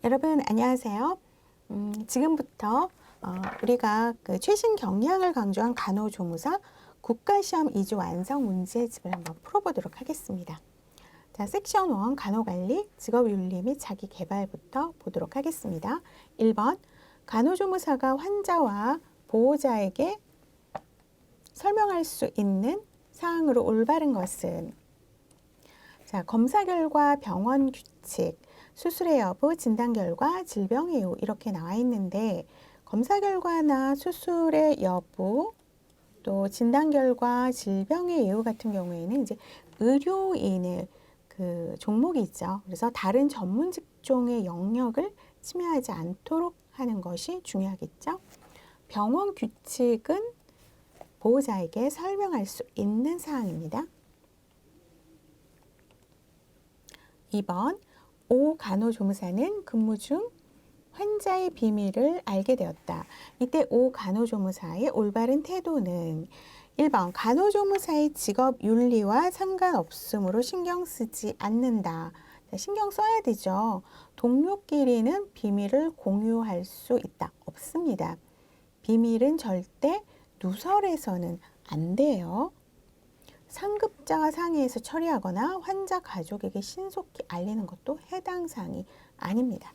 여러분 안녕하세요. 지금부터 우리가 그 최신 경향을 강조한 간호조무사 국가시험 2주 완성 문제집을 한번 풀어보도록 하겠습니다. 자, 섹션 1 간호관리, 직업윤리 및 자기개발부터 보도록 하겠습니다. 1번 간호조무사가 환자와 보호자에게 설명할 수 있는 사항으로 올바른 것은, 자, 검사 결과, 병원 규칙, 수술의 여부, 진단 결과, 질병의 이유 이렇게 나와 있는데, 검사 결과나 수술의 여부, 또 진단 결과, 질병의 이유 같은 경우에는 이제 의료인의 그 종목이 있죠. 그래서 다른 전문 직종의 영역을 침해하지 않도록 하는 것이 중요하겠죠. 병원 규칙은 보호자에게 설명할 수 있는 사항입니다. 2번, 오 간호조무사는 근무 중 환자의 비밀을 알게 되었다. 이때 오 간호조무사의 올바른 태도는 1번, 간호조무사의 직업 윤리와 상관없으므로 신경 쓰지 않는다. 신경 써야 되죠. 동료끼리는 비밀을 공유할 수 있다. 없습니다. 비밀은 절대 누설해서는 안 돼요. 상급자와 상의해서 처리하거나 환자 가족에게 신속히 알리는 것도 해당 사항이 아닙니다.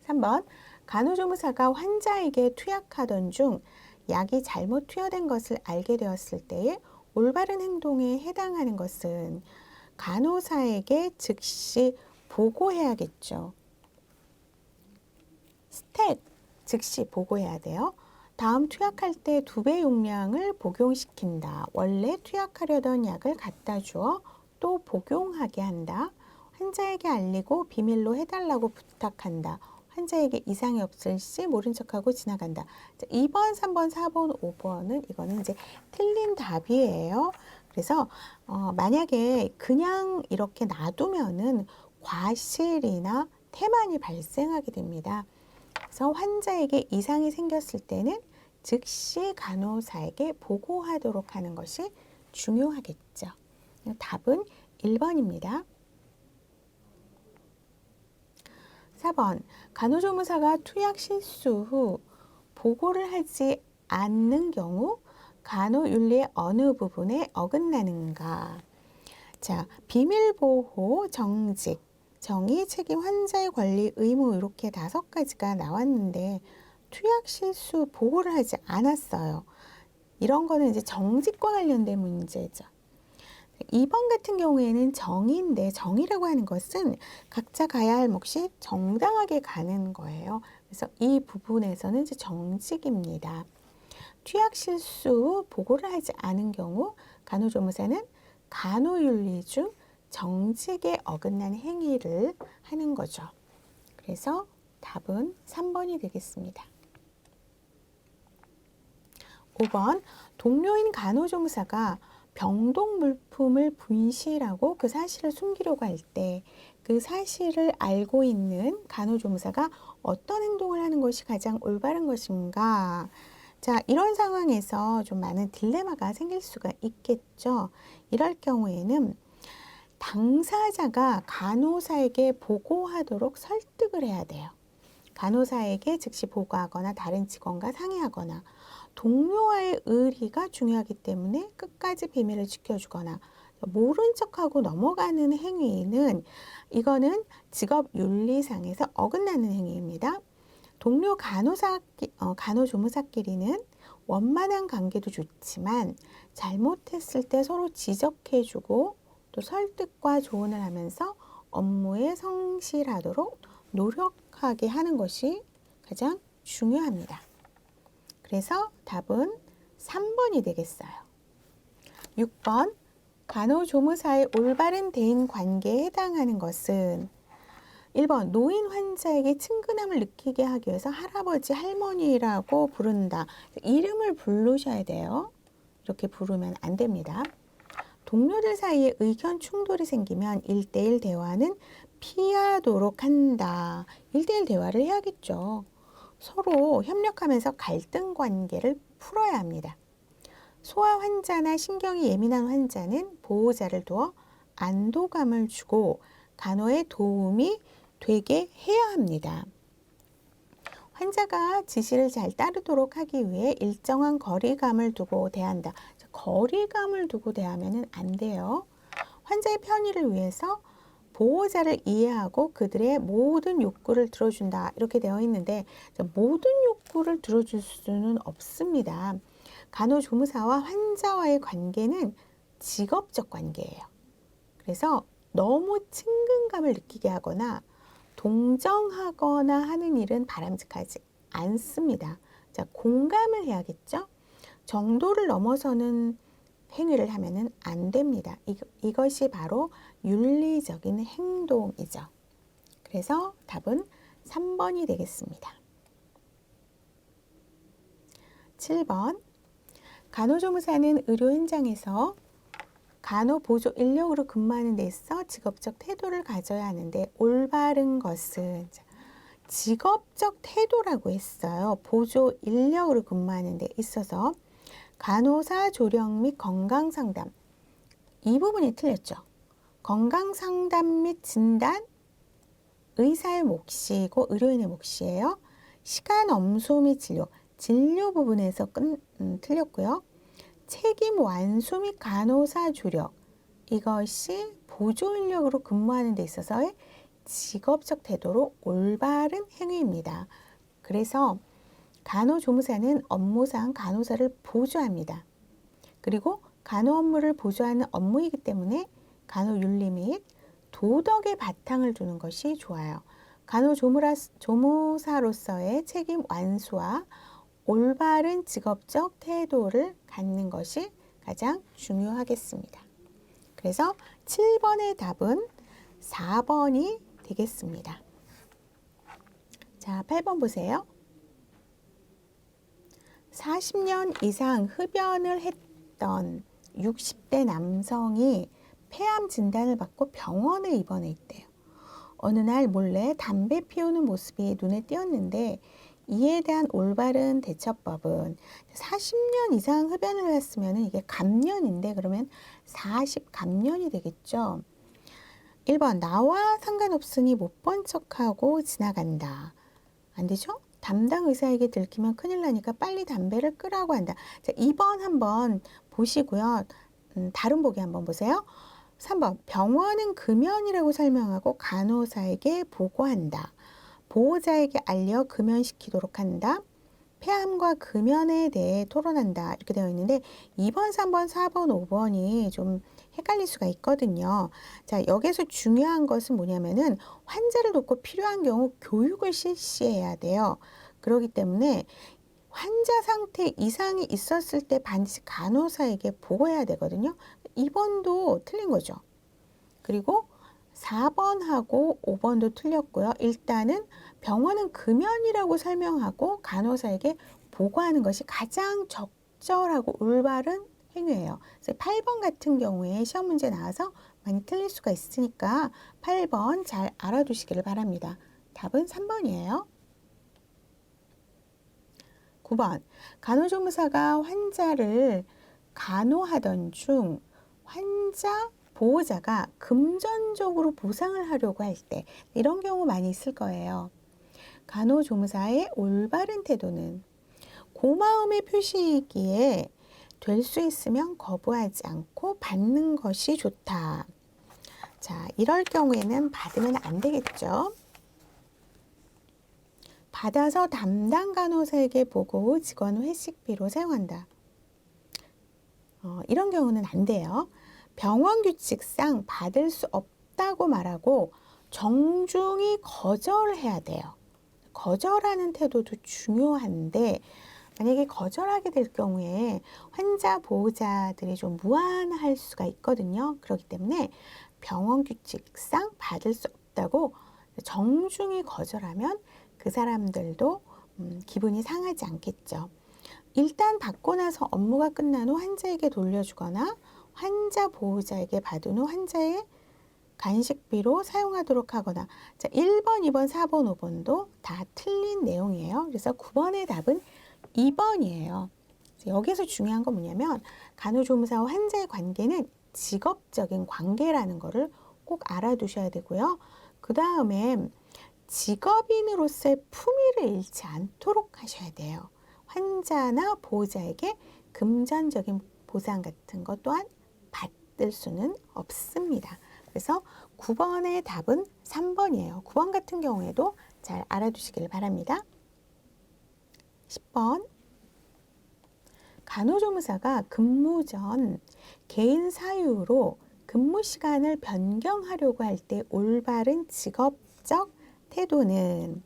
3번, 간호조무사가 환자에게 투약하던 중 약이 잘못 투여된 것을 알게 되었을 때의 올바른 행동에 해당하는 것은 간호사에게 즉시 보고해야겠죠. 스탯, 즉시 보고해야 돼요. 다음 투약할 때 2배 용량을 복용시킨다. 원래 투약하려던 약을 갖다 주어 또 복용하게 한다. 환자에게 알리고 비밀로 해달라고 부탁한다. 환자에게 이상이 없을 시 모른 척하고 지나간다. 2번, 3번, 4번, 5번은 이거는 이제 틀린 답이에요. 그래서 만약에 그냥 이렇게 놔두면은 과실이나 태만이 발생하게 됩니다. 그래서 환자에게 이상이 생겼을 때는 즉시 간호사에게 보고하도록 하는 것이 중요하겠죠. 답은 1번입니다. 4번, 간호조무사가 투약 실수 후 보고를 하지 않는 경우 간호윤리의 어느 부분에 어긋나는가? 자, 비밀보호, 정직, 정의, 책임, 환자의 권리, 의무 이렇게 5가지가 나왔는데 투약 실수 보고를 하지 않았어요. 이런 거는 이제 정직과 관련된 문제죠. 2번 같은 경우에는 정의인데, 정의라고 하는 것은 각자 가야 할 몫이 정당하게 가는 거예요. 그래서 이 부분에서는 이제 정직입니다. 투약 실수 보고를 하지 않은 경우 간호조무사는 간호윤리 중 정직에 어긋난 행위를 하는 거죠. 그래서 답은 3번이 되겠습니다. 5번, 동료인 간호조무사가 병동 물품을 분실하고 그 사실을 숨기려고 할 때 그 사실을 알고 있는 간호조무사가 어떤 행동을 하는 것이 가장 올바른 것인가? 자, 이런 상황에서 좀 많은 딜레마가 생길 수가 있겠죠. 이럴 경우에는 당사자가 간호사에게 보고하도록 설득을 해야 돼요. 간호사에게 즉시 보고하거나 다른 직원과 상의하거나, 동료와의 의리가 중요하기 때문에 끝까지 비밀을 지켜주거나, 모른 척하고 넘어가는 행위는 이거는 직업윤리상에서 어긋나는 행위입니다. 동료 간호조무사끼리는 원만한 관계도 좋지만 잘못했을 때 서로 지적해주고 또 설득과 조언을 하면서 업무에 성실하도록 노력하게 하는 것이 가장 중요합니다. 그래서 답은 3번이 되겠어요. 6번, 간호조무사의 올바른 대인 관계에 해당하는 것은 1번, 노인 환자에게 친근함을 느끼게 하기 위해서 할아버지, 할머니라고 부른다. 이름을 부르셔야 돼요. 이렇게 부르면 안 됩니다. 동료들 사이에 의견 충돌이 생기면 1대1 대화는 피하도록 한다. 1대1 대화를 해야겠죠. 서로 협력하면서 갈등 관계를 풀어야 합니다. 소아 환자나 신경이 예민한 환자는 보호자를 두어 안도감을 주고 간호에 도움이 되게 해야 합니다. 환자가 지시를 잘 따르도록 하기 위해 일정한 거리감을 두고 대한다. 거리감을 두고 대하면 안 돼요. 환자의 편의를 위해서 보호자를 이해하고 그들의 모든 욕구를 들어준다. 이렇게 되어 있는데 모든 욕구를 들어줄 수는 없습니다. 간호조무사와 환자와의 관계는 직업적 관계예요. 그래서 너무 친근감을 느끼게 하거나 동정하거나 하는 일은 바람직하지 않습니다. 자, 공감을 해야겠죠? 정도를 넘어서는 행위를 하면은 안 됩니다. 이것이 바로 윤리적인 행동이죠. 그래서 답은 3번이 되겠습니다. 7번. 간호조무사는 의료 현장에서 간호보조 인력으로 근무하는 데 있어 직업적 태도를 가져야 하는데 올바른 것은 직업적 태도라고 했어요. 보조 인력으로 근무하는 데 있어서 간호사 조령 및 건강상담 이 부분이 틀렸죠. 건강상담 및 진단 의사의 몫이고 의료인의 몫이에요. 시간 엄수 및 진료 부분에서 틀렸고요. 책임 완수 및 간호사 조력 이것이 보조 인력으로 근무하는 데 있어서의 직업적 태도로 올바른 행위입니다. 그래서 간호조무사는 업무상 간호사를 보조합니다. 그리고 간호 업무를 보조하는 업무이기 때문에 간호윤리 및 도덕의 바탕을 두는 것이 좋아요. 간호조무사로서의 책임 완수와 올바른 직업적 태도를 갖는 것이 가장 중요하겠습니다. 그래서 7번의 답은 4번이 되겠습니다. 자, 8번 보세요. 40년 이상 흡연을 했던 60대 남성이 폐암 진단을 받고 병원에 입원해 있대요. 어느 날 몰래 담배 피우는 모습이 눈에 띄었는데 이에 대한 올바른 대처법은 40년 이상 흡연을 했으면 이게 감년인데 그러면 40감년이 되겠죠. 1번 나와 상관없으니 못 본 척하고 지나간다. 안 되죠? 담당 의사에게 들키면 큰일 나니까 빨리 담배를 끄라고 한다. 자, 2번 한번 보시고요. 다른 보기 한번 보세요. 3번 병원은 금연이라고 설명하고 간호사에게 보고한다. 보호자에게 알려 금연시키도록 한다. 폐암과 금연에 대해 토론한다. 이렇게 되어 있는데 2번, 3번, 4번, 5번이 좀 헷갈릴 수가 있거든요. 자, 여기서 중요한 것은 뭐냐면은 환자를 돕고 필요한 경우 교육을 실시해야 돼요. 그렇기 때문에 환자 상태 이상이 있었을 때 반드시 간호사에게 보고해야 되거든요. 2번도 틀린 거죠. 그리고 4번하고 5번도 틀렸고요. 일단은 병원은 금연이라고 설명하고 간호사에게 보고하는 것이 가장 적절하고 올바른 행위예요. 그래서 8번 같은 경우에 시험 문제 나와서 많이 틀릴 수가 있으니까 8번 잘 알아두시기를 바랍니다. 답은 3번이에요. 9번 간호조무사가 환자를 간호하던 중 환자 보호자가 금전적으로 보상을 하려고 할 때 이런 경우 많이 있을 거예요. 간호조무사의 올바른 태도는 고마움의 표시이기에 될 수 있으면 거부하지 않고 받는 것이 좋다. 자, 이럴 경우에는 받으면 안 되겠죠. 받아서 담당 간호사에게 보고 후 직원 회식비로 사용한다. 이런 경우는 안 돼요. 병원 규칙상 받을 수 없다고 말하고 정중히 거절해야 돼요. 거절하는 태도도 중요한데 만약에 거절하게 될 경우에 환자 보호자들이 좀 무안할 수가 있거든요. 그렇기 때문에 병원 규칙상 받을 수 없다고 정중히 거절하면 그 사람들도 기분이 상하지 않겠죠. 일단 받고 나서 업무가 끝난 후 환자에게 돌려주거나 환자 보호자에게 받은 후 환자의 간식비로 사용하도록 하거나 자, 1번, 2번, 4번, 5번도 다 틀린 내용이에요. 그래서 9번의 답은 2번이에요. 여기서 중요한 건 뭐냐면 간호조무사와 환자의 관계는 직업적인 관계라는 것을 꼭 알아두셔야 되고요. 그 다음에 직업인으로서의 품위를 잃지 않도록 하셔야 돼요. 환자나 보호자에게 금전적인 보상 같은 것 또한 받을 수는 없습니다. 그래서 9번의 답은 3번이에요. 9번 같은 경우에도 잘 알아두시길 바랍니다. 10번. 간호조무사가 근무 전 개인 사유로 근무 시간을 변경하려고 할 때 올바른 직업적 태도는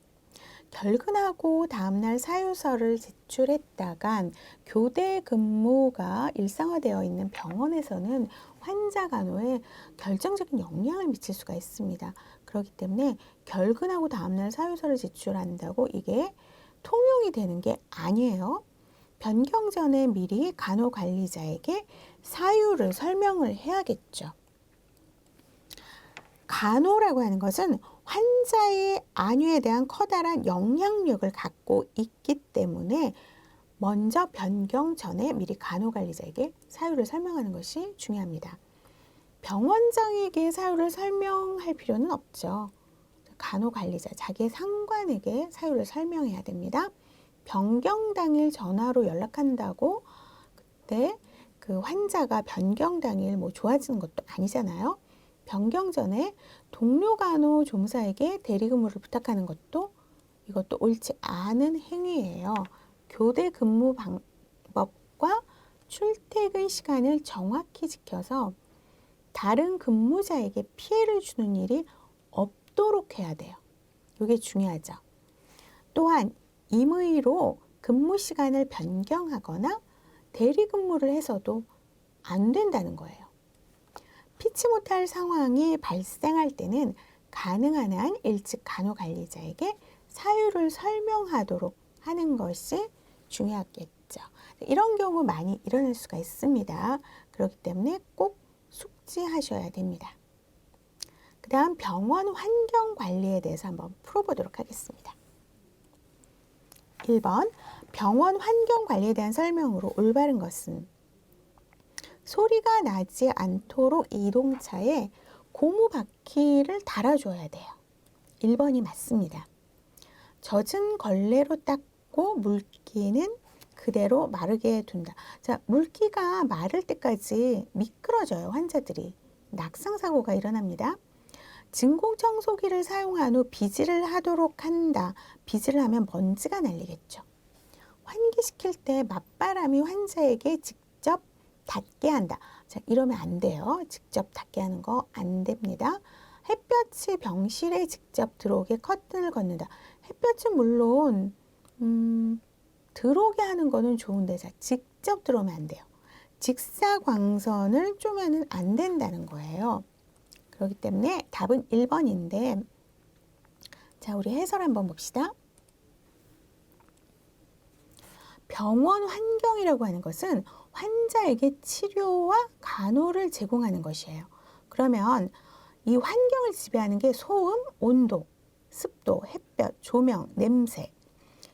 결근하고 다음날 사유서를 제출했다간 교대 근무가 일상화되어 있는 병원에서는 환자 간호에 결정적인 영향을 미칠 수가 있습니다. 그렇기 때문에 결근하고 다음날 사유서를 제출한다고 이게 통용이 되는 게 아니에요. 변경 전에 미리 간호관리자에게 사유를 설명을 해야겠죠. 간호라고 하는 것은 환자의 안위에 대한 커다란 영향력을 갖고 있기 때문에 먼저 변경 전에 미리 간호관리자에게 사유를 설명하는 것이 중요합니다. 병원장에게 사유를 설명할 필요는 없죠. 간호관리자, 자기의 상관에게 사유를 설명해야 됩니다. 변경 당일 전화로 연락한다고 그때 그 환자가 변경 당일 뭐 좋아지는 것도 아니잖아요. 변경 전에 동료 간호조무사에게 대리근무를 부탁하는 것도 이것도 옳지 않은 행위예요. 교대 근무 방법과 출퇴근 시간을 정확히 지켜서 다른 근무자에게 피해를 주는 일이 없도록 해야 돼요. 이게 중요하죠. 또한 임의로 근무 시간을 변경하거나 대리근무를 해서도 안 된다는 거예요. 피치 못할 상황이 발생할 때는 가능한 한 일찍 간호관리자에게 사유를 설명하도록 하는 것이 중요하겠죠. 이런 경우 많이 일어날 수가 있습니다. 그렇기 때문에 꼭 숙지하셔야 됩니다. 그 다음 병원 환경 관리에 대해서 한번 풀어보도록 하겠습니다. 1번 병원 환경 관리에 대한 설명으로 올바른 것은 소리가 나지 않도록 이동차에 고무 바퀴를 달아줘야 돼요. 1번이 맞습니다. 젖은 걸레로 닦고 물기는 그대로 마르게 둔다. 자, 물기가 마를 때까지 미끄러져요. 환자들이. 낙상사고가 일어납니다. 진공청소기를 사용한 후 비지를 하도록 한다. 비지를 하면 먼지가 날리겠죠. 환기시킬 때 맞바람이 환자에게 직접 닿게 한다. 자, 이러면 안 돼요. 직접 닿게 하는 거 안 됩니다. 햇볕이 병실에 직접 들어오게 커튼을 걷는다. 햇볕은 물론 들어오게 하는 거는 좋은데 자, 직접 들어오면 안 돼요. 직사광선을 쪼면은 안 된다는 거예요. 그렇기 때문에 답은 1번인데 자, 우리 해설 한번 봅시다. 병원 환경이라고 하는 것은 환자에게 치료와 간호를 제공하는 것이에요. 그러면 이 환경을 지배하는 게 소음, 온도, 습도, 햇볕, 조명, 냄새.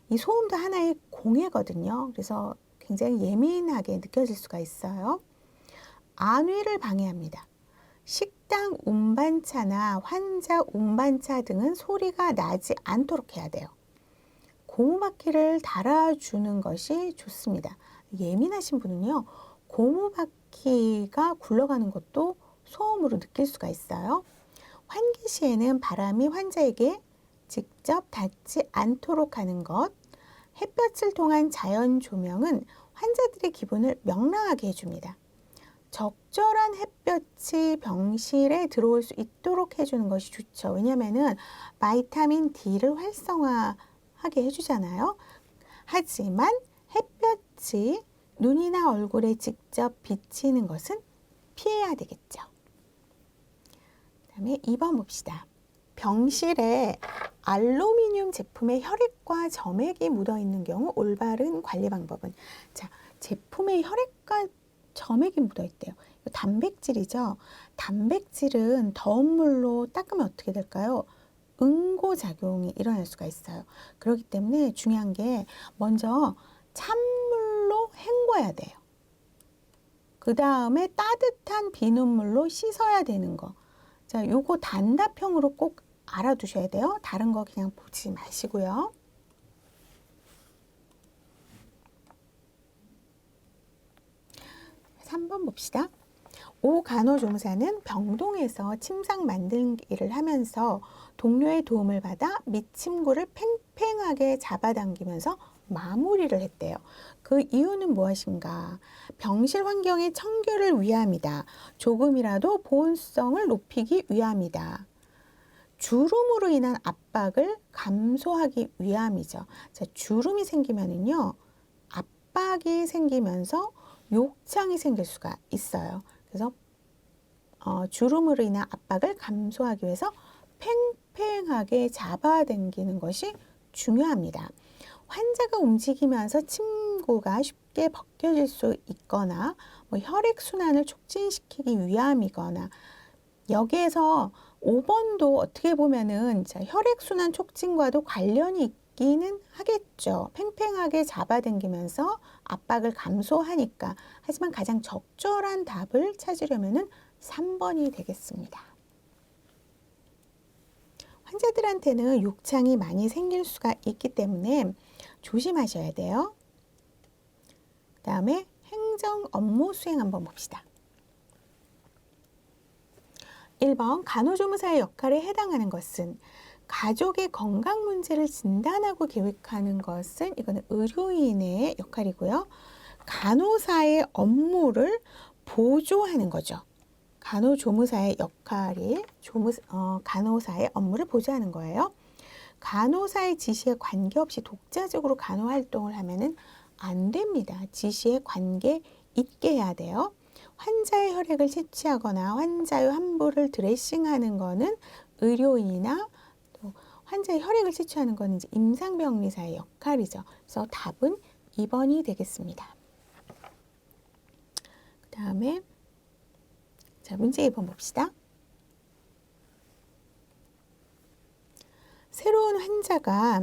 이 소음도 하나의 공해거든요. 그래서 굉장히 예민하게 느껴질 수가 있어요. 안위를 방해합니다. 식당 운반차나 환자 운반차 등은 소리가 나지 않도록 해야 돼요. 고무바퀴를 달아주는 것이 좋습니다. 예민하신 분은요, 고무바퀴가 굴러가는 것도 소음으로 느낄 수가 있어요. 환기 시에는 바람이 환자에게 직접 닿지 않도록 하는 것, 햇볕을 통한 자연 조명은 환자들의 기분을 명랑하게 해줍니다. 적절한 햇볕이 병실에 들어올 수 있도록 해주는 것이 좋죠. 왜냐하면 바이타민 D를 활성화하게 해주잖아요. 하지만 햇볕이 눈이나 얼굴에 직접 비치는 것은 피해야 되겠죠. 그다음에 2번 봅시다. 병실에 알루미늄 제품의 혈액과 점액이 묻어 있는 경우 올바른 관리 방법은 자, 제품에 혈액과 점액이 묻어 있대요. 이거 단백질이죠. 단백질은 더운 물로 닦으면 어떻게 될까요? 응고작용이 일어날 수가 있어요. 그렇기 때문에 중요한 게 먼저 찬물로 헹궈야 돼요. 그 다음에 따뜻한 비눗물로 씻어야 되는 거. 자, 자, 요거 단답형으로 꼭 알아두셔야 돼요. 다른 거 그냥 보지 마시고요. 3번 봅시다. 오 간호조무사는 병동에서 침상 만들기를 하면서 동료의 도움을 받아 밑침구를 팽팽하게 잡아당기면서 마무리를 했대요. 그 이유는 무엇인가? 병실 환경의 청결을 위함이다. 조금이라도 보온성을 높이기 위함이다. 주름으로 인한 압박을 감소하기 위함이죠. 자, 주름이 생기면은요, 압박이 생기면서 욕창이 생길 수가 있어요. 그래서 주름으로 인한 압박을 감소하기 위해서 팽팽하게 잡아당기는 것이 중요합니다. 환자가 움직이면서 침구가 쉽게 벗겨질 수 있거나 혈액순환을 촉진시키기 위함이거나 여기에서 5번도 어떻게 보면은 혈액순환 촉진과도 관련이 있기는 하겠죠. 팽팽하게 잡아당기면서 압박을 감소하니까. 하지만 가장 적절한 답을 찾으려면은 3번이 되겠습니다. 환자들한테는 욕창이 많이 생길 수가 있기 때문에 조심하셔야 돼요. 그 다음에 행정 업무 수행 한번 봅시다. 1번 간호조무사의 역할에 해당하는 것은 가족의 건강 문제를 진단하고 계획하는 것은 이거는 의료인의 역할이고요. 간호사의 업무를 보조하는 거죠. 간호조무사의 역할이 간호사의 업무를 보조하는 거예요. 간호사의 지시에 관계없이 독자적으로 간호활동을 하면은 안 됩니다. 지시에 관계 있게 해야 돼요. 환자의 혈액을 채취하거나 환자의 환부를 드레싱하는 거는 의료인이나 또 환자의 혈액을 채취하는 거는 이제 임상병리사의 역할이죠. 그래서 답은 2번이 되겠습니다. 그 다음에 자, 문제 2번 봅시다. 새로운 환자가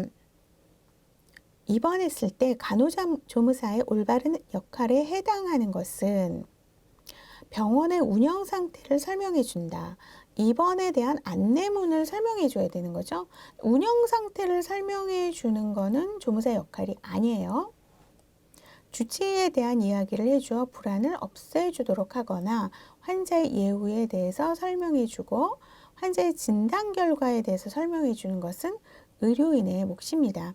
입원했을 때 간호조무사의 올바른 역할에 해당하는 것은 병원의 운영 상태를 설명해 준다. 입원에 대한 안내문을 설명해 줘야 되는 거죠. 운영 상태를 설명해 주는 거는 조무사의 역할이 아니에요. 주치의에 대한 이야기를 해주어 불안을 없애주도록 하거나 환자의 예후에 대해서 설명해 주고 환자의 진단 결과에 대해서 설명해 주는 것은 의료인의 몫입니다.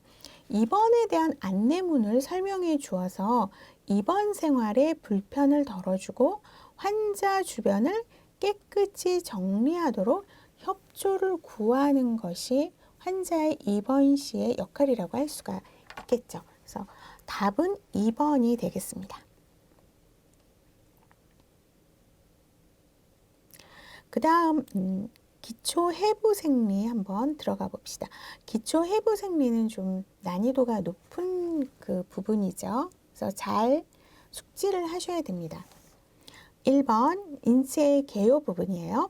입원에 대한 안내문을 설명해 주어서 입원 생활에 불편을 덜어주고 환자 주변을 깨끗이 정리하도록 협조를 구하는 것이 환자의 입원 시의 역할이라고 할 수가 있겠죠. 그래서 답은 2번이 되겠습니다. 그 다음 기초 해부 생리 한번 들어가 봅시다. 기초 해부 생리는 좀 난이도가 높은 그 부분이죠. 그래서 잘 숙지를 하셔야 됩니다. 1번 인체의 개요 부분이에요.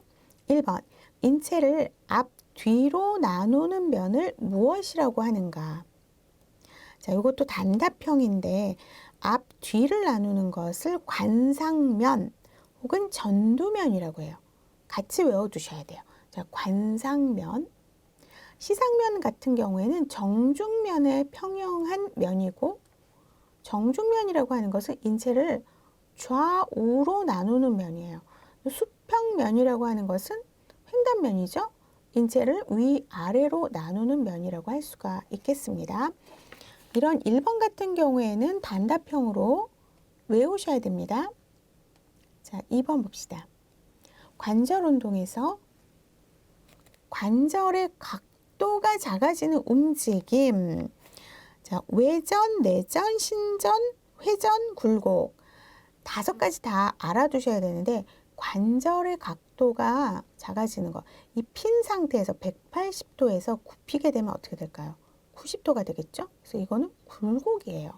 1번 인체를 앞, 뒤로 나누는 면을 무엇이라고 하는가? 자, 이것도 단답형인데 앞, 뒤를 나누는 것을 관상면 혹은 전두면이라고 해요. 같이 외워두셔야 돼요. 자, 관상면, 시상면 같은 경우에는 정중면에 평형한 면이고 정중면이라고 하는 것은 인체를 좌우로 나누는 면이에요. 수평면이라고 하는 것은 횡단면이죠. 인체를 위아래로 나누는 면이라고 할 수가 있겠습니다. 이런 1번 같은 경우에는 단답형으로 외우셔야 됩니다. 자, 2번 봅시다. 관절 운동에서 관절의 각도가 작아지는 움직임. 자, 외전, 내전, 신전, 회전, 굴곡. 5가지 다 알아두셔야 되는데 관절의 각도가 작아지는 거. 이 핀 상태에서 180도에서 굽히게 되면 어떻게 될까요? 90도가 되겠죠? 그래서 이거는 굴곡이에요.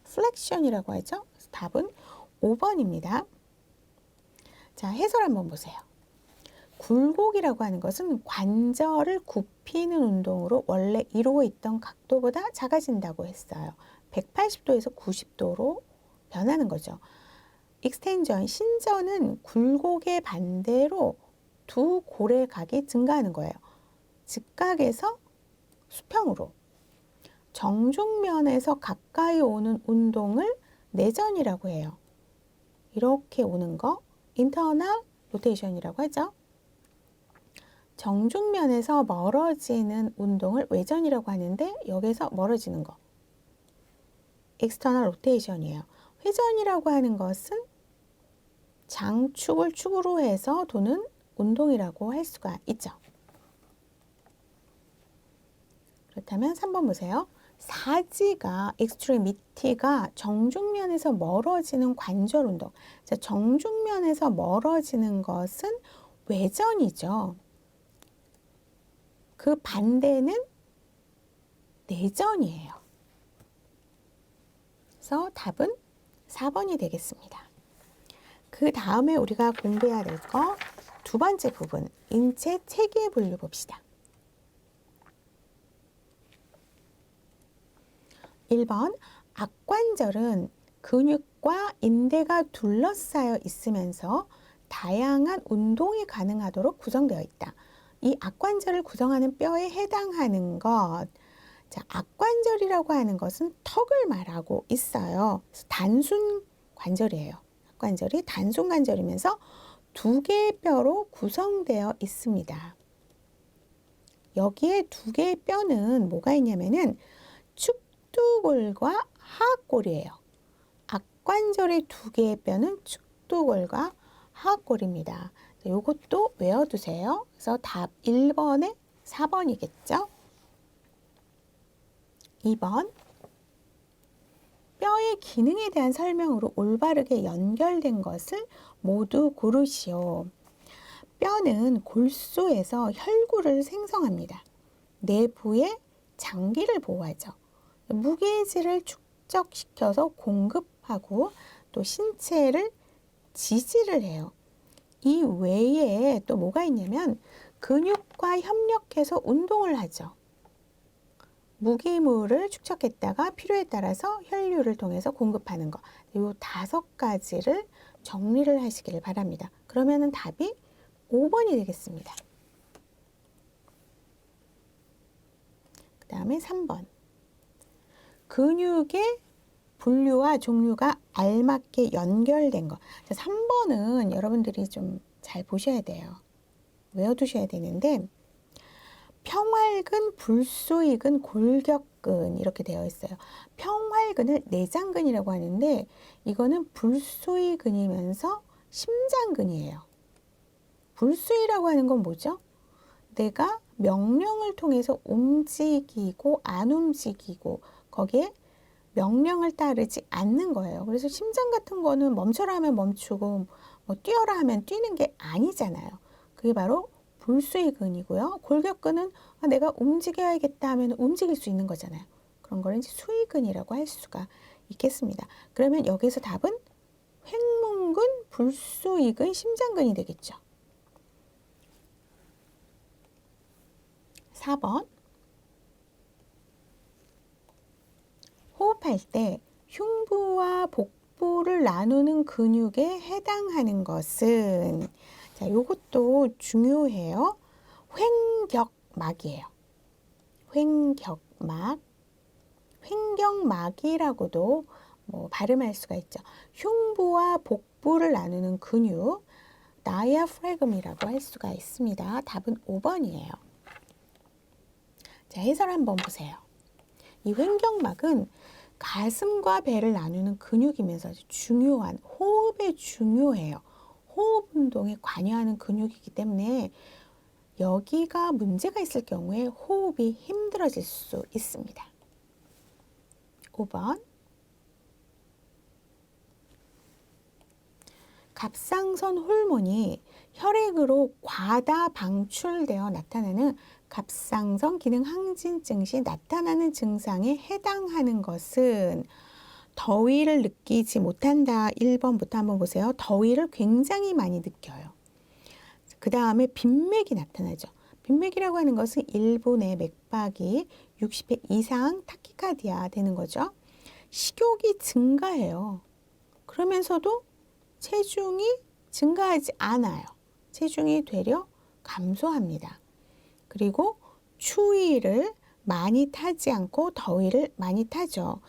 플렉션이라고 하죠. 그래서 답은 5번입니다. 자, 해설 한번 보세요. 굴곡이라고 하는 것은 관절을 굽히는 운동으로 원래 이루고 있던 각도보다 작아진다고 했어요. 180도에서 90도로 변하는 거죠. 익스텐전, 신전은 굴곡의 반대로 두 고래각이 증가하는 거예요. 직각에서 수평으로. 정중면에서 가까이 오는 운동을 내전이라고 해요. 이렇게 오는 거 인터널 로테이션이라고 하죠. 정중면에서 멀어지는 운동을 외전이라고 하는데 여기서 멀어지는 거 external rotation이에요. 회전이라고 하는 것은 장축을 축으로 해서 도는 운동이라고 할 수가 있죠. 그렇다면 3번 보세요. 사지가 extremity가 정중면에서 멀어지는 관절 운동. 자, 정중면에서 멀어지는 것은 외전이죠. 그 반대는 내전이에요. 그래서 답은 4번이 되겠습니다. 그 다음에 우리가 공부해야 될 거 두 번째 부분, 인체 체계 분류 봅시다. 1번, 악관절은 근육과 인대가 둘러싸여 있으면서 다양한 운동이 가능하도록 구성되어 있다. 이 악관절을 구성하는 뼈에 해당하는 것, 자, 악관절이라고 하는 것은 턱을 말하고 있어요. 단순 관절이에요. 악관절이 단순 관절이면서 두 개의 뼈로 구성되어 있습니다. 여기에 두 개의 뼈는 뭐가 있냐면은 축두골과 하악골이에요. 악관절의 두 개의 뼈는 축두골과 하악골입니다. 이것도 외워두세요. 그래서 답 1번에 4번이겠죠. 2번, 뼈의 기능에 대한 설명으로 올바르게 연결된 것을 모두 고르시오. 뼈는 골수에서 혈구를 생성합니다. 내부에 장기를 보호하죠. 무게질을 축적시켜서 공급하고 또 신체를 지지를 해요. 이 외에 또 뭐가 있냐면 근육과 협력해서 운동을 하죠. 무기물을 축적했다가 필요에 따라서 혈류를 통해서 공급하는 거. 이 5가지를 정리를 하시길 바랍니다. 그러면은 답이 5번이 되겠습니다. 그 다음에 3번. 근육의 분류와 종류가 알맞게 연결된 거. 자, 3번은 여러분들이 좀 잘 보셔야 돼요. 외워두셔야 되는데 평활근, 불수의근, 골격근 이렇게 되어 있어요. 평활근을 내장근이라고 하는데 이거는 불수의근이면서 심장근이에요. 불수의라고 하는 건 뭐죠? 내가 명령을 통해서 움직이고 안 움직이고 거기에 명령을 따르지 않는 거예요. 그래서 심장 같은 거는 멈춰라 하면 멈추고 뭐 뛰어라 하면 뛰는 게 아니잖아요. 그게 바로 불수의근이고요. 골격근은 내가 움직여야겠다 하면 움직일 수 있는 거잖아요. 그런 거를 이제 수의근이라고 할 수가 있겠습니다. 그러면 여기서 답은 횡문근, 불수의근, 심장근이 되겠죠. 4번. 호흡할 때 흉부와 복부를 나누는 근육에 해당하는 것은, 자, 요것도 중요해요. 횡격막이에요. 횡격막. 횡격막이라고도 뭐 발음할 수가 있죠. 흉부와 복부를 나누는 근육, 다이아프래금이라고 할 수가 있습니다. 답은 5번이에요. 자, 해설 한번 보세요. 이 횡격막은 가슴과 배를 나누는 근육이면서 중요한 호흡에 중요해요. 호흡 운동에 관여하는 근육이기 때문에 여기가 문제가 있을 경우에 호흡이 힘들어질 수 있습니다. 5번. 갑상선 호르몬이 혈액으로 과다 방출되어 나타나는 갑상선 기능 항진증 시 나타나는 증상에 해당하는 것은 더위를 느끼지 못한다. 1번부터 한번 보세요. 더위를 굉장히 많이 느껴요. 그 다음에 빈맥이 나타나죠. 빈맥이라고 하는 것은 일부 내 맥박이 60회 이상 타키카디아 되는 거죠. 식욕이 증가해요. 그러면서도 체중이 증가하지 않아요. 체중이 되려 감소합니다. 그리고 추위를 많이 타지 않고 더위를 많이 타죠.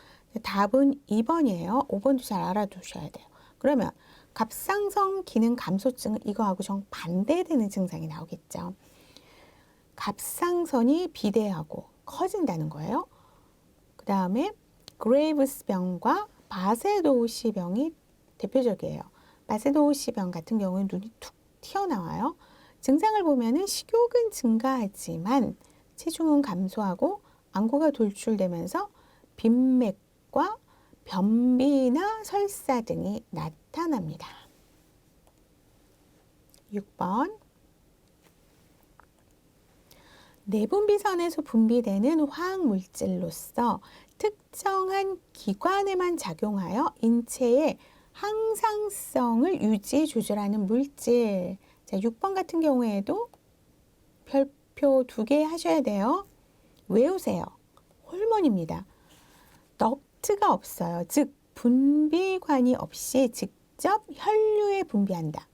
답은 2번이에요. 5번도 잘 알아두셔야 돼요. 그러면 갑상선 기능 감소증은 이거하고 정반대되는 증상이 나오겠죠. 갑상선이 비대하고 커진다는 거예요. 그 다음에 그레이브스병과 바세도우시병이 대표적이에요. 바세도우시병 같은 경우는 눈이 툭 튀어나와요. 증상을 보면은 식욕은 증가하지만 체중은 감소하고 안구가 돌출되면서 빈맥과 변비나 설사 등이 나타납니다. 6번. 내분비선에서 분비되는 화학물질로서 특정한 기관에만 작용하여 인체의 항상성을 유지 조절하는 물질. 자, 6번 같은 경우에도 별표 2개 하셔야 돼요. 외우세요. 호르몬입니다. 덕트가 없어요. 즉 분비관이 없이 직접 혈류에 분비한다.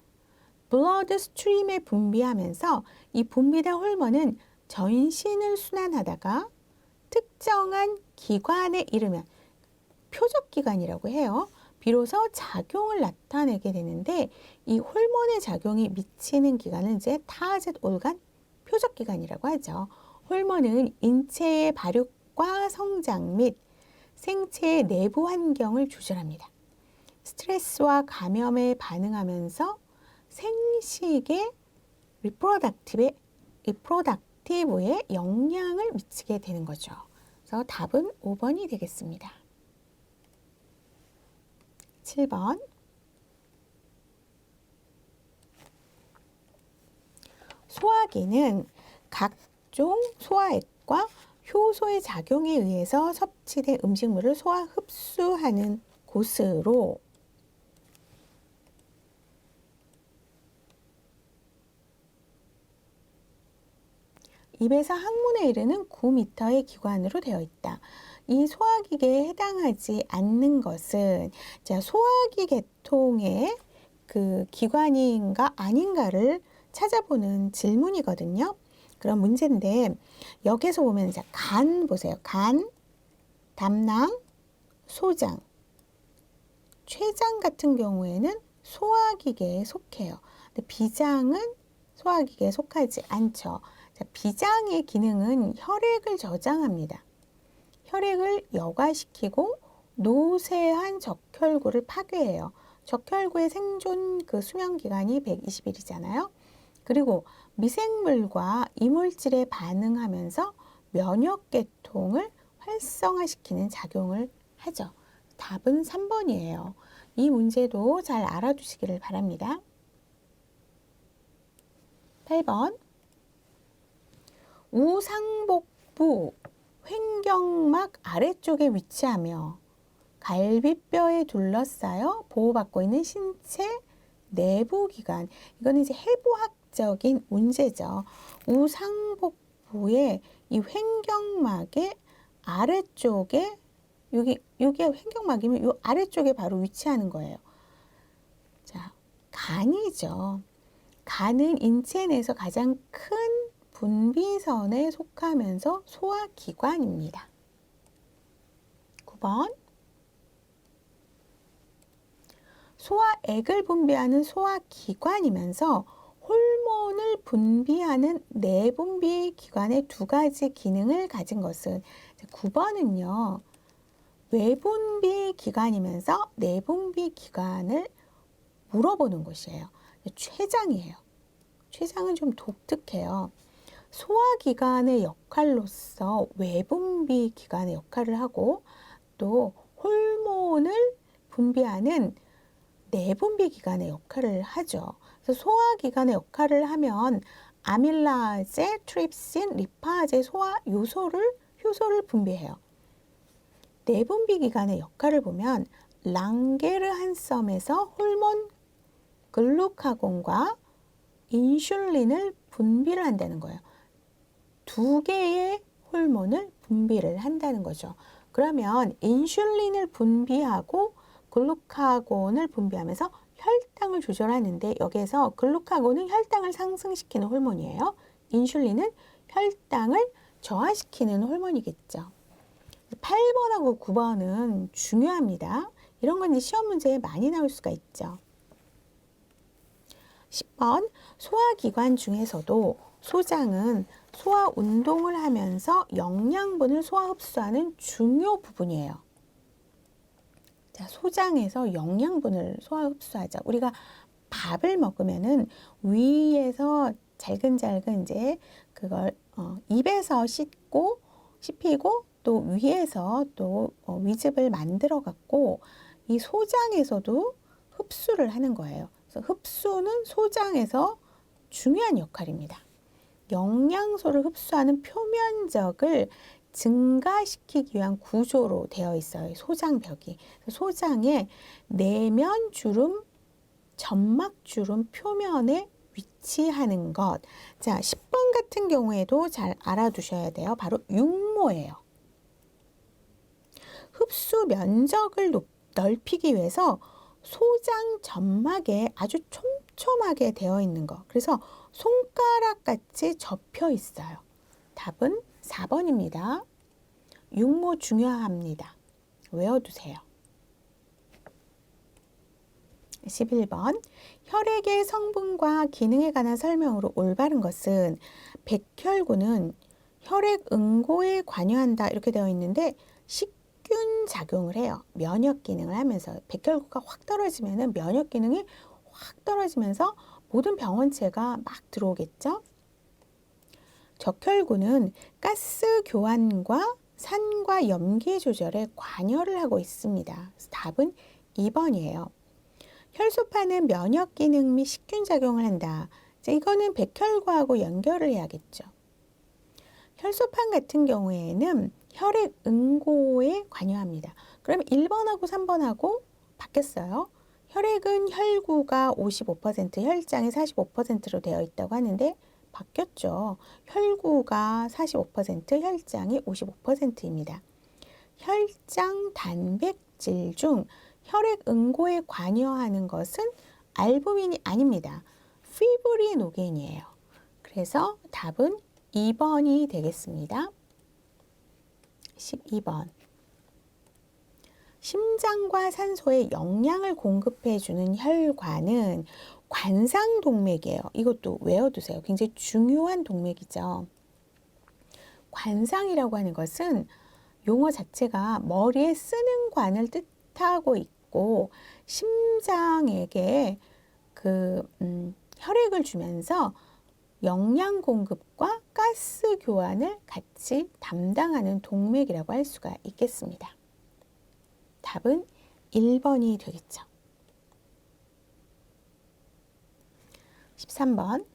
블러드 스트림에 분비하면서 이 분비된 호르몬은 전신을 순환하다가 특정한 기관에 이르면 표적기관이라고 해요. 비로소 작용을 나타내게 되는데 이 호르몬의 작용이 미치는 기관은 이제 타겟 올간 표적기관이라고 하죠. 호르몬은 인체의 발육과 성장 및 생체의 내부 환경을 조절합니다. 스트레스와 감염에 반응하면서 생식의 리프로덕티브에 영향을 미치게 되는 거죠. 그래서 답은 5번이 되겠습니다. 7번. 소화기는 각종 소화액과 효소의 작용에 의해서 섭취된 음식물을 소화 흡수하는 곳으로 입에서 항문에 이르는 9m의 기관으로 되어 있다. 이 소화기계에 해당하지 않는 것은 자, 소화기 계통의 그 기관인가 아닌가를 찾아보는 질문이거든요. 그런 문제인데 여기서 보면 자, 간 보세요. 간, 담낭, 소장, 췌장 같은 경우에는 소화기계에 속해요. 근데 비장은 소화기계에 속하지 않죠. 자, 비장의 기능은 혈액을 저장합니다. 혈액을 여과시키고 노쇠한 적혈구를 파괴해요. 적혈구의 생존 그 수명 기간이 120일이잖아요. 그리고 미생물과 이물질에 반응하면서 면역 계통을 활성화시키는 작용을 하죠. 답은 3번이에요. 이 문제도 잘 알아두시기를 바랍니다. 8번. 우상복부 횡격막 아래쪽에 위치하며 갈비뼈에 둘러싸여 보호받고 있는 신체 내부 기관. 이거는 이제 해부학적인 문제죠. 우상복부의 이 횡격막의 아래쪽에 여기가 횡격막이면 이 아래쪽에 바로 위치하는 거예요. 자, 간이죠. 간은 인체 내에서 가장 큰 분비선에 속하면서 소화기관입니다. 9번. 소화액을 분비하는 소화기관이면서 호르몬을 분비하는 내분비 기관의 2가지 기능을 가진 것은 9번은요. 외분비 기관이면서 내분비 기관을 물어보는 것이에요. 췌장이에요. 췌장은 좀 독특해요. 소화기관의 역할로서 외분비 기관의 역할을 하고 또 호르몬을 분비하는 내분비 기관의 역할을 하죠. 그래서 소화기관의 역할을 하면 아밀라제, 트립신, 리파제 소화 효소를 분비해요. 내분비 기관의 역할을 보면 랑게르한섬에서 호르몬 글루카곤과 인슐린을 분비를 한다는 거예요. 2개의 호르몬을 분비를 한다는 거죠. 그러면 인슐린을 분비하고 글루카곤을 분비하면서 혈당을 조절하는데 여기에서 글루카곤은 혈당을 상승시키는 호르몬이에요. 인슐린은 혈당을 저하시키는 호르몬이겠죠. 8번하고 9번은 중요합니다. 이런 건 이제 시험 문제에 많이 나올 수가 있죠. 10번 소화기관 중에서도 소장은 소화 운동을 하면서 영양분을 소화 흡수하는 중요 부분이에요. 자, 소장에서 영양분을 소화 흡수하죠. 우리가 밥을 먹으면은 위에서 잘근잘근 이제 그걸 입에서 씹히고 또 위에서 또 위즙을 만들어 갖고 이 소장에서도 흡수를 하는 거예요. 그래서 흡수는 소장에서 중요한 역할입니다. 영양소를 흡수하는 표면적을 증가시키기 위한 구조로 되어 있어요. 소장벽이. 소장의 내면 주름, 점막 주름 표면에 위치하는 것. 자, 10번 같은 경우에도 잘 알아두셔야 돼요. 바로 육모예요. 흡수 면적을 넓히기 위해서 소장 점막에 아주 촘촘하게 되어 있는 것. 그래서 손가락 같이 접혀 있어요. 답은 4번입니다. 육모 중요합니다. 외워두세요. 11번 혈액의 성분과 기능에 관한 설명으로 올바른 것은 백혈구는 혈액 응고에 관여한다 이렇게 되어 있는데 식균 작용을 해요. 면역 기능을 하면서 백혈구가 확 떨어지면 면역 기능이 확 떨어지면서 모든 병원체가 막 들어오겠죠. 적혈구는 가스 교환과 산과 염기 조절에 관여를 하고 있습니다. 답은 2번이에요. 혈소판은 면역 기능 및 식균 작용을 한다. 자, 이거는 백혈구하고 연결을 해야겠죠. 혈소판 같은 경우에는 혈액 응고에 관여합니다. 그럼 1번하고 3번하고 바뀌었어요. 혈액은 혈구가 55%, 혈장이 45%로 되어 있다고 하는데 바뀌었죠. 혈구가 45%, 혈장이 55%입니다. 혈장 단백질 중 혈액 응고에 관여하는 것은 알부민이 아닙니다. 피브리노겐이에요. 그래서 답은 2번이 되겠습니다. 12번. 심장과 산소에 영양을 공급해주는 혈관은 관상동맥이에요. 이것도 외워두세요. 굉장히 중요한 동맥이죠. 관상이라고 하는 것은 용어 자체가 머리에 쓰는 관을 뜻하고 있고 심장에게 혈액을 주면서 영양 공급과 가스 교환을 같이 담당하는 동맥이라고 할 수가 있겠습니다. 답은 1번이 되겠죠. 13번.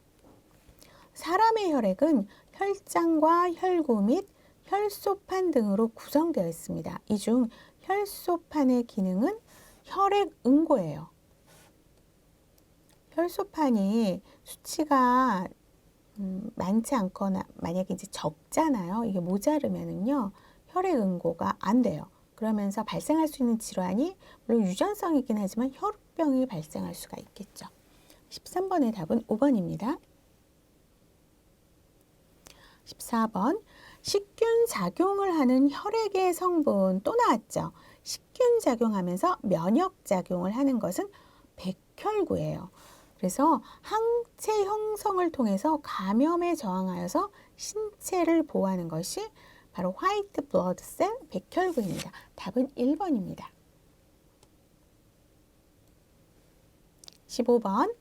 사람의 혈액은 혈장과 혈구 및 혈소판 등으로 구성되어 있습니다. 이 중 혈소판의 기능은 혈액 응고예요. 혈소판이 수치가 많지 않거나 만약에 이제 적잖아요. 이게 모자르면은요 혈액 응고가 안 돼요. 그러면서 발생할 수 있는 질환이 물론 유전성이긴 하지만 혈우병이 발생할 수가 있겠죠. 13번의 답은 5번입니다. 14번 식균 작용을 하는 혈액의 성분 또 나왔죠. 식균 작용하면서 면역 작용을 하는 것은 백혈구예요. 그래서 항체 형성을 통해서 감염에 저항하여서 신체를 보호하는 것이 바로 화이트 블러드 셀 백혈구입니다. 답은 1번입니다. 15번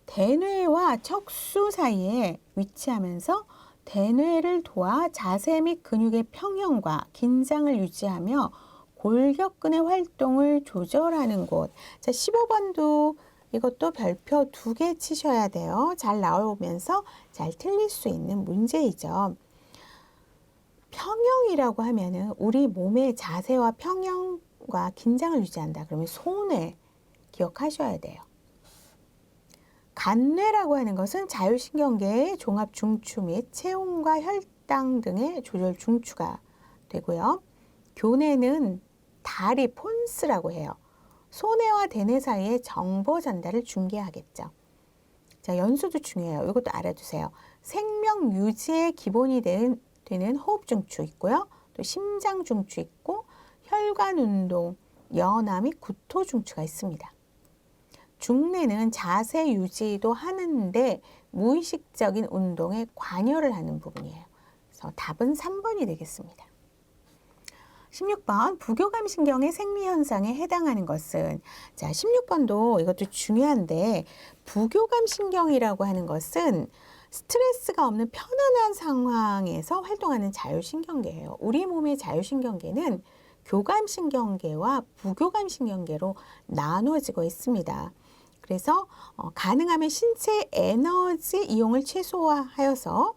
대뇌와 척수 사이에 위치하면서 대뇌를 도와 자세 및 근육의 평형과 긴장을 유지하며 골격근의 활동을 조절하는 곳. 자, 15번도 이것도 별표 2개 치셔야 돼요. 잘 나오면서 잘 틀릴 수 있는 문제이죠. 평형이라고 하면은 우리 몸의 자세와 평형과 긴장을 유지한다. 그러면 손을 기억하셔야 돼요. 간뇌라고 하는 것은 자율신경계의 종합 중추 및 체온과 혈당 등의 조절 중추가 되고요. 교내는 다리 폰스라고 해요. 소뇌와 대뇌 사이의 정보 전달을 중개하겠죠. 자, 연수도 중요해요. 이것도 알아두세요. 생명 유지의 기본이 되는 호흡 중추 있고요. 또 심장 중추 있고 혈관 운동, 연화 및 구토 중추가 있습니다. 중뇌는 자세 유지도 하는데 무의식적인 운동에 관여를 하는 부분이에요. 그래서 답은 3번이 되겠습니다. 16번 부교감신경의 생리현상에 해당하는 것은, 자 16번도 이것도 중요한데, 부교감신경이라고 하는 것은 스트레스가 없는 편안한 상황에서 활동하는 자율신경계예요. 우리 몸의 자율신경계는 교감신경계와 부교감신경계로 나눠지고 있습니다. 그래서 가능하면 신체 에너지 이용을 최소화하여서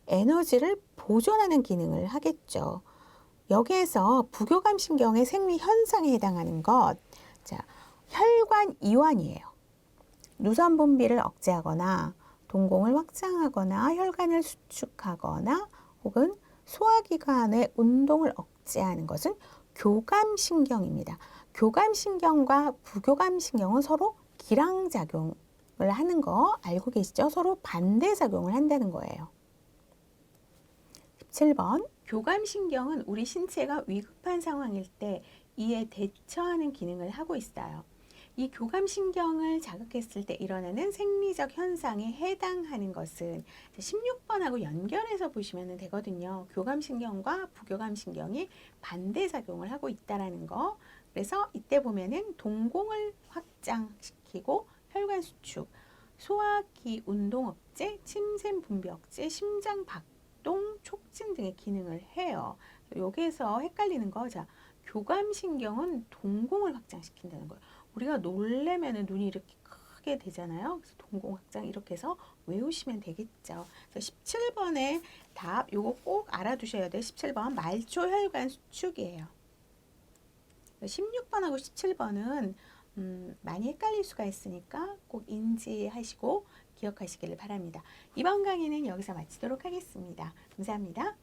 에너지를 보존하는 기능을 하겠죠. 여기에서 부교감신경의 생리 현상에 해당하는 것, 자, 혈관 이완이에요. 누선 분비를 억제하거나 동공을 확장하거나 혈관을 수축하거나 혹은 소화기관의 운동을 억제하는 것은 교감신경입니다. 교감신경과 부교감신경은 서로 기량작용을 하는 거 알고 계시죠? 서로 반대작용을 한다는 거예요. 17번 교감신경은 우리 신체가 위급한 상황일 때 이에 대처하는 기능을 하고 있어요. 이 교감신경을 자극했을 때 일어나는 생리적 현상에 해당하는 것은 16번하고 연결해서 보시면 되거든요. 교감신경과 부교감신경이 반대작용을 하고 있다는 거. 그래서 이때 보면은 동공을 확장시키고 혈관 수축, 소화기 운동 억제, 침샘 분비 억제, 심장 박동 촉진 등의 기능을 해요. 여기에서 헷갈리는 거, 자, 교감신경은 동공을 확장시킨다는 거예요. 우리가 놀래면 눈이 이렇게 크게 되잖아요. 그래서 동공 확장 이렇게 해서 외우시면 되겠죠. 그래서 17번의 답, 요거 꼭 알아두셔야 돼요. 17번 말초혈관 수축이에요. 16번하고 17번은 많이 헷갈릴 수가 있으니까 꼭 인지하시고 기억하시기를 바랍니다. 이번 강의는 여기서 마치도록 하겠습니다. 감사합니다.